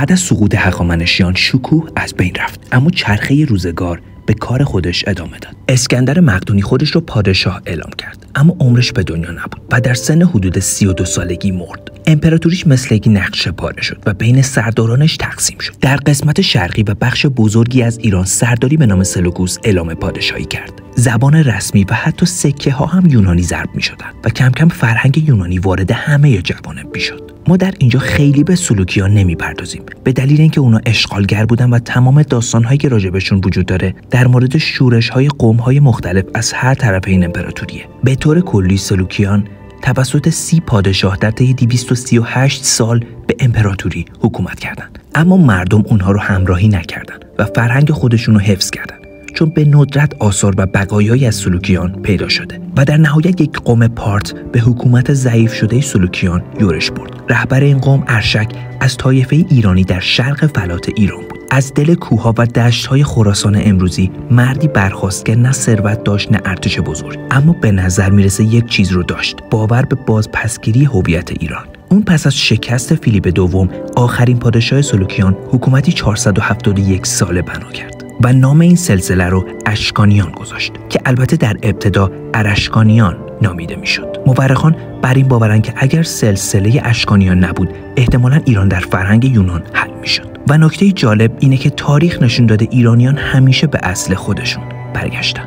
بعد از سقوط هخامنشیان شکوه از بین رفت، اما چرخه روزگار به کار خودش ادامه داد. اسکندر مقدونی خودش رو پادشاه اعلام کرد، اما عمرش به دنیا نبود و در سن حدود 32 سالگی مرد. امپراتوریش مثل یک نقشه پاره شد و بین سردارانش تقسیم شد. در قسمت شرقی و بخش بزرگی از ایران سرداری به نام سلوکوس اعلام پادشاهی کرد. زبان رسمی و حتی سکه ها هم یونانی ضرب می شدند و کم کم فرهنگ یونانی وارد همه جوانب می شد. ما در اینجا خیلی به سلوکیان نمی پردازیم، به دلیل اینکه اونا اشغالگر بودن و تمام داستان‌هایی که راجبشون وجود داره در مورد شورش‌های قوم‌های مختلف از هر طرف این امپراتوریه. به طور کلی سلوکیان توسط 30 پادشاه در طی 238 سال به امپراتوری حکومت کردند، اما مردم اونها رو همراهی نکردند و فرهنگ خودشون رو حفظ کردند، چون به ندرت آثار و بقایایی از سلوکیان پیدا شده و در نهایت یک قوم پارت به حکومت ضعیف شده سلوکیان یورش برد. رهبر این قوم ارشک از طایفه ایرانی در شرق فلات ایران بود. از دل کوهها و دشت‌های خراسان امروزی مردی برخاست که نه ثروت داشت نه ارتش بزرگ، اما به نظر میرسه یک چیز رو داشت: باور به بازپسگیری هویت ایران. اون پس از شکست فیلیپ دوم، آخرین پادشاه سلوکیان، حکومتی 471 ساله بنا کرد و نام این سلسله رو اشکانیان گذاشت که البته در ابتدا ارشکانیان نامیده میشد. مورخان بر این باورند که اگر سلسله اشکانیان نبود، احتمالاً ایران در فرهنگ یونان حل میشد. و نکته جالب اینه که تاریخ نشون داده ایرانیان همیشه به اصل خودشون برگشتن.